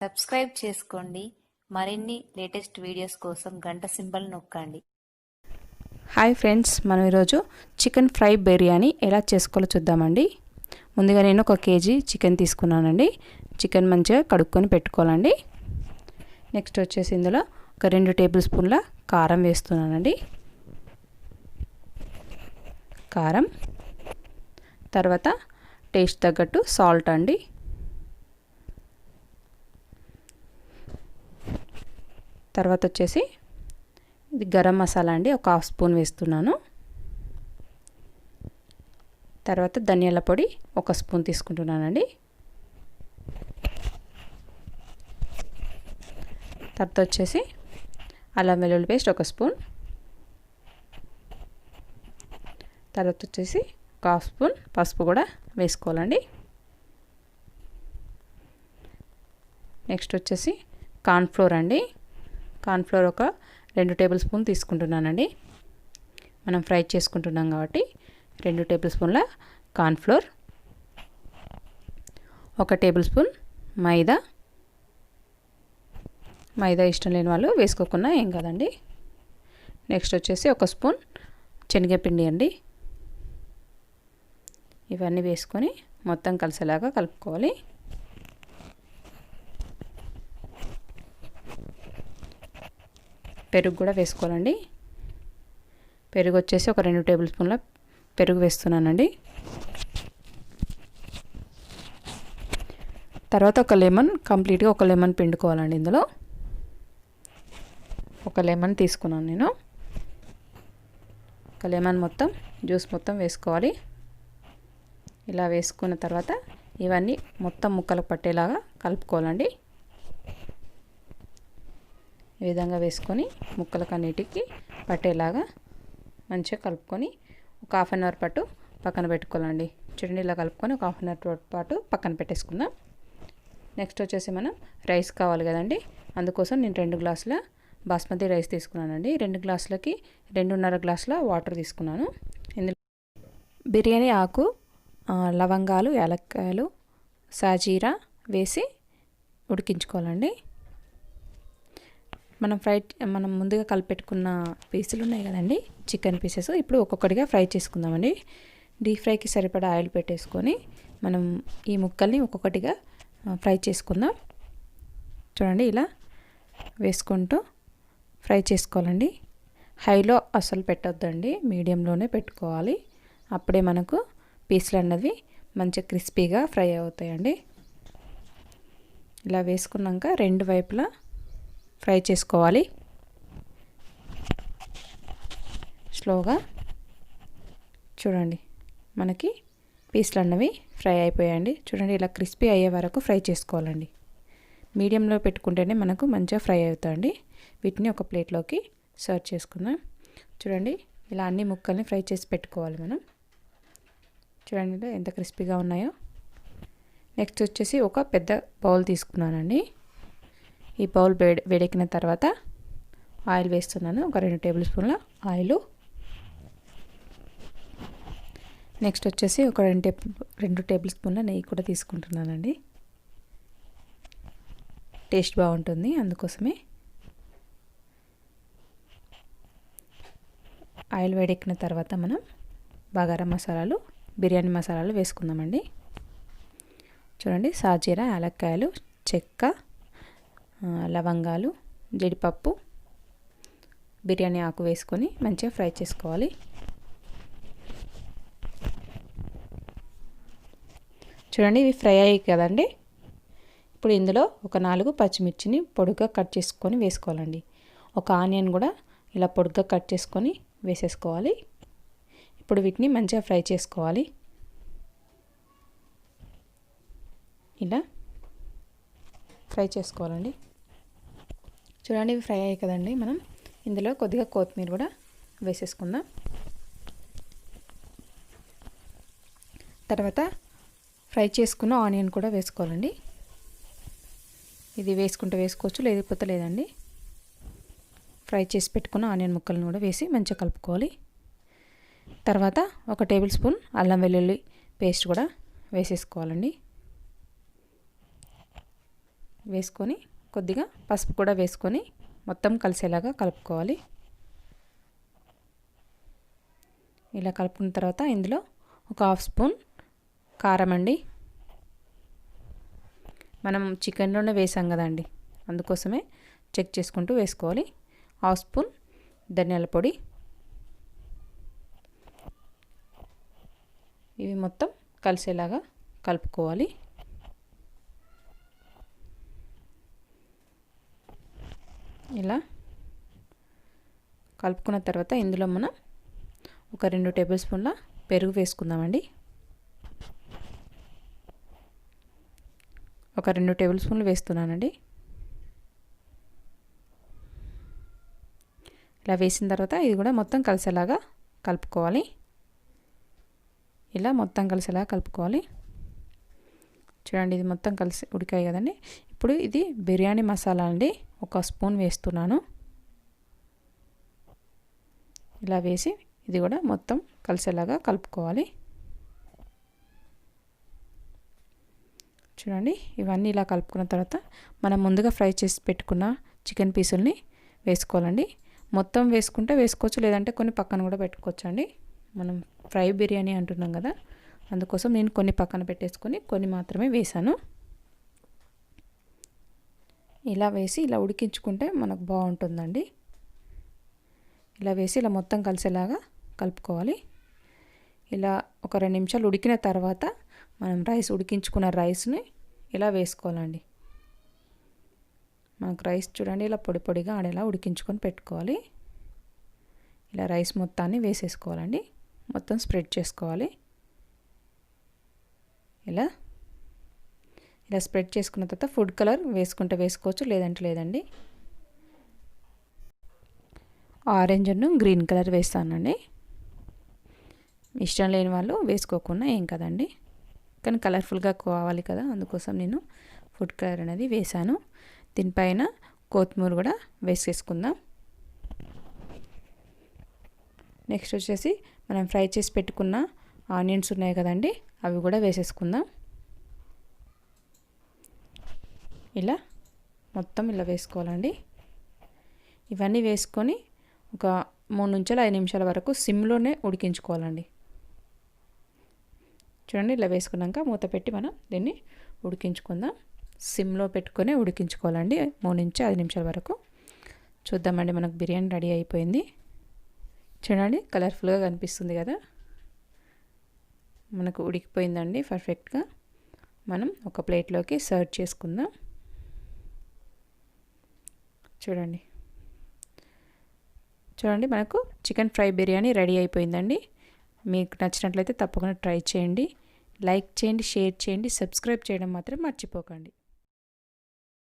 Subscribe చేసుకోండి. మరిన్ని latest videos కోసం గంట సింబల్ నొక్కండి. హాయ్ ఫ్రెండ్స్, మనం ఈరోజు చికెన్ ఫ్రై బిర్యానీ ఎలా చేసుకోవాలో చూద్దామండి. ముందుగా నేను 1 కేజీ చికెన్ తీసుకున్నానండి. చికెన్ మంచిగా కడుక్కొని పెట్టుకోవాలండి. నెక్స్ట్ వచ్చేసి ఇందులో ఒక 2 టేబుల్ స్పూన్ల కారం వేస్తున్నానండి. కారం తర్వాత టేస్ట్ తగ్గట్టు సాల్ట్ అండి. తర్వాత వచ్చేసి ఇది గరం మసాలా అండి, ఒక 1/2 స్పూన్ వేస్తున్నాను. తర్వాత ధనియాల పొడి 1 స్పూన్ తీసుకుంటున్నానండి. తర్వాత వచ్చేసి అల్లం వెల్లుల్లి పేస్ట్ 1 స్పూన్. తర్వాత వచ్చేసి 1/2 స్పూన్ పసుపు కూడా వేసుకోవాలండి. నెక్స్ట్ వచ్చేసి కార్న్ఫ్లోర్ అండి. కార్న్ఫ్లోర్ ఒక 2 టేబుల్ స్పూన్ తీసుకుంటున్నానండి. మనం ఫ్రై చేసుకుంటున్నాం కాబట్టి 2 టేబుల్ స్పూన్ల కార్న్ఫ్లోర్, 1 టేబుల్ స్పూన్ మైదా. మైదా ఇష్టం లేని వాళ్ళు వేసుకోకున్నా ఏం కాదండి. నెక్స్ట్ వచ్చేసి 1 స్పూన్ శనగపిండి అండి. ఇవన్నీ వేసుకొని మొత్తం కలిసేలాగా కలుపుకోవాలి. పెరుగు కూడా వేసుకోవాలండి. పెరుగు వచ్చేసి ఒక 2 టేబుల్ స్పూన్ల పెరుగు వేస్తున్నానండి. తర్వాత ఒక లెమన్, కంప్లీట్గా ఒక లెమన్ పిండుకోవాలండి. ఇందులో ఒక లెమన్ తీసుకున్నాను నేను. ఒక లెమన్ మొత్తం జ్యూస్ మొత్తం వేసుకోవాలి. ఇలా వేసుకున్న తర్వాత ఇవన్నీ మొత్తం ముక్కలకు పట్టేలాగా కలుపుకోవాలండి. ఈ విధంగా వేసుకొని ముక్కలకు అన్నిటికీ పట్టేలాగా మంచిగా కలుపుకొని ఒక 1/2 అవర్ పాటు పక్కన పెట్టుకోవాలండి. చూడండి, ఇలా కలుపుకొని ఒక 1/2 అవర్ పాటు పక్కన పెట్టేసుకుందాం. నెక్స్ట్ వచ్చేసి మనం రైస్ కావాలి కదండి. అందుకోసం నేను 2 గ్లాసుల బాస్మతి రైస్ తీసుకున్నానండి. 2 గ్లాసులకి 2.5 గ్లాసుల వాటర్ తీసుకున్నాను. ఇందులో బిర్యానీ ఆకు, లవంగాలు, యాలక్కాయలు, సాజీరా వేసి ఉడికించుకోవాలండి. మనం ముందుగా కలిపెట్టుకున్న పీసులు ఉన్నాయి కదండి, చికెన్ పీసెస్, ఇప్పుడు ఒక్కొక్కటిగా ఫ్రై చేసుకుందామండి. డీప్ ఫ్రైకి సరిపడా ఆయిల్ పెట్టేసుకొని మనం ఈ ముక్కల్ని ఒక్కొక్కటిగా ఫ్రై చేసుకుందాం. చూడండి, ఇలా వేసుకుంటూ ఫ్రై చేసుకోవాలండి. హైలో అసలు పెట్టొద్దండి, మీడియంలోనే పెట్టుకోవాలి. అప్పుడే మనకు పీసులు అన్నవి మంచిగా క్రిస్పీగా ఫ్రై అవుతాయండి. ఇలా వేసుకున్నాక 2 వైపులా ఫ్రై చేసుకోవాలి స్లోగా. చూడండి, మనకి పీసులు అన్నవి ఫ్రై అయిపోయాయండి. చూడండి, ఇలా క్రిస్పీ అయ్యే వరకు ఫ్రై చేసుకోవాలండి. మీడియంలో పెట్టుకుంటేనే మనకు మంచిగా ఫ్రై అవుతాయండి. వీటిని ఒక ప్లేట్లోకి సర్వ్ చేసుకుందాం. చూడండి, ఇలా అన్ని ముక్కల్ని ఫ్రై చేసి పెట్టుకోవాలి మనం. చూడండి ఎంత క్రిస్పీగా ఉన్నాయో. నెక్స్ట్ వచ్చేసి ఒక పెద్ద బౌల్ తీసుకున్నానండి. ఈ బౌల్ వేడెక్కిన తర్వాత ఆయిల్ వేస్తున్నాను, ఒక 2 టేబుల్ స్పూన్ల ఆయిల్. నెక్స్ట్ వచ్చేసి ఒక 2 టేబుల్ స్పూన్ల నెయ్యి కూడా తీసుకుంటున్నానండి. టేస్ట్ బాగుంటుంది, అందుకోసమే. ఆయిల్ వేడెక్కిన తర్వాత మనం బగారా మసాలాలు, బిర్యానీ మసాలాలు వేసుకుందామండి. చూడండి, సాజీరా, యాలక్కాయలు, చెక్క, లవంగాలు, జీడిపప్పు, బిర్యానీ ఆకు వేసుకొని మంచిగా ఫ్రై చేసుకోవాలి. చూడండి, ఇవి ఫ్రై అయ్యాయి కదండి. ఇప్పుడు ఇందులో ఒక 4 పచ్చిమిర్చిని పొడుగ్గా కట్ చేసుకొని వేసుకోవాలండి. ఒక ఆనియన్ కూడా ఇలా పొడుగ్గా కట్ చేసుకొని వేసేసుకోవాలి. ఇప్పుడు వీటిని మంచిగా ఫ్రై చేసుకోవాలి. ఇలా ఫ్రై చేసుకోవాలండి. చూడండి, ఇవి ఫ్రై అయ్యాయి కదండి. మనం ఇందులో కొద్దిగా కొత్తిమీర కూడా వేసేసుకుందాం. తర్వాత ఫ్రై చేసుకున్న ఆనియన్ కూడా వేసుకోవాలండి. ఇది వేసుకుంటే వేసుకోవచ్చు, లేకపోతే లేదండి. ఫ్రై చేసి పెట్టుకున్న ఆనియన్ ముక్కలను కూడా వేసి మంచిగా కలుపుకోవాలి. తర్వాత 1 టేబుల్ స్పూన్ అల్లం వెల్లుల్లి పేస్ట్ కూడా వేసేసుకోవాలండి. వేసుకొని కొద్దిగా పసుపు కూడా వేసుకొని మొత్తం కలిసేలాగా కలుపుకోవాలి. ఇలా కలుపుకున్న తర్వాత ఇందులో ఒక హాఫ్ స్పూన్ కారం అండి. మనం చికెన్లోనే వేసాం కదండి, అందుకోసమే చెక్ చేసుకుంటూ వేసుకోవాలి. హాఫ్ స్పూన్ ధనియాల పొడి. ఇవి మొత్తం కలిసేలాగా కలుపుకోవాలి. ఇలా కలుపుకున్న తర్వాత ఇందులో మనం ఒక 2 టేబుల్ స్పూన్ల పెరుగు వేసుకుందామండి. ఒక 2 టేబుల్ స్పూన్లు వేస్తున్నానండి. ఇలా వేసిన తర్వాత ఇది కూడా మొత్తం కలిసేలాగా కలుపుకోవాలి. ఇలా మొత్తం కలిసేలాగా కలుపుకోవాలి. చూడండి, ఇది మొత్తం కలిసి ఉడికాయి కదండి. ఇప్పుడు ఇది బిర్యానీ మసాలా అండి, ఒక స్పూన్ వేస్తున్నాను. ఇలా వేసి ఇది కూడా మొత్తం కలిసేలాగా కలుపుకోవాలి. చూడండి, ఇవన్నీ ఇలా కలుపుకున్న తర్వాత మనం ముందుగా ఫ్రై చేసి పెట్టుకున్న చికెన్ పీసుల్ని వేసుకోవాలండి. మొత్తం వేసుకుంటే వేసుకోవచ్చు, లేదంటే కొన్ని పక్కన కూడా పెట్టుకోవచ్చు అండి. మనం ఫ్రై బిర్యానీ అంటున్నాం కదా, అందుకోసం నేను కొన్ని పక్కన పెట్టేసుకొని కొన్ని మాత్రమే వేసాను. ఇలా వేసి ఇలా ఉడికించుకుంటే మనకు బాగుంటుందండి. ఇలా వేసి ఇలా మొత్తం కలిసేలాగా కలుపుకోవాలి. ఇలా ఒక 2 నిమిషాలు ఉడికిన తర్వాత మనం ఉడికించుకున్న రైస్ని ఇలా వేసుకోవాలండి. మనకు రైస్ చూడండి ఇలా పొడి పొడిగా ఆడేలా ఉడికించుకొని పెట్టుకోవాలి. ఇలా రైస్ మొత్తాన్ని వేసేసుకోవాలండి. మొత్తం స్ప్రెడ్ చేసుకోవాలి. ఇలా స్ప్రెడ్ చేసుకున్న తర్వాత ఫుడ్ కలర్ వేసుకుంటే వేసుకోవచ్చు, లేదంటే లేదండి. ఆరెంజ్ అండ్ గ్రీన్ కలర్ వేస్తానండి. ఇష్టం లేని వాళ్ళు వేసుకోకుండా ఏం కదండి, కానీ కలర్ఫుల్గా కావాలి కదా, అందుకోసం నేను ఫుడ్ కలర్ అనేది వేసాను. దీనిపైన కొత్తిమీర కూడా వేసేసుకుందాం. నెక్స్ట్ వచ్చేసి మనం ఫ్రై చేసి పెట్టుకున్న ఆనియన్స్ ఉన్నాయి కదండి, అవి కూడా వేసేసుకుందాం. ఇలా మొత్తం ఇలా వేసుకోవాలండి. ఇవన్నీ వేసుకొని ఒక 3 నుంచి 5 నిమిషాల వరకు సిమ్లోనే ఉడికించుకోవాలండి. చూడండి, ఇలా వేసుకున్నాక మూత పెట్టి మనం దీన్ని ఉడికించుకుందాం. సిమ్లో పెట్టుకొని ఉడికించుకోవాలండి 3 నుంచి 5 నిమిషాల వరకు. చూద్దామండి, మనకు బిర్యానీ రెడీ అయిపోయింది. చూడండి, కలర్ఫుల్గా కనిపిస్తుంది కదా, మనకు ఉడికిపోయిందండి పర్ఫెక్ట్గా. మనం ఒక ప్లేట్లోకి సర్వ్ చేసుకుందాం. చూడండి, మనకు చికెన్ ఫ్రై బిర్యానీ రెడీ అయిపోయిందండి. మీకు నచ్చినట్లయితే తప్పకుండా ట్రై చేయండి. లైక్ చేయండి, షేర్ చేయండి, సబ్స్క్రైబ్ చేయడం మాత్రం మర్చిపోకండి.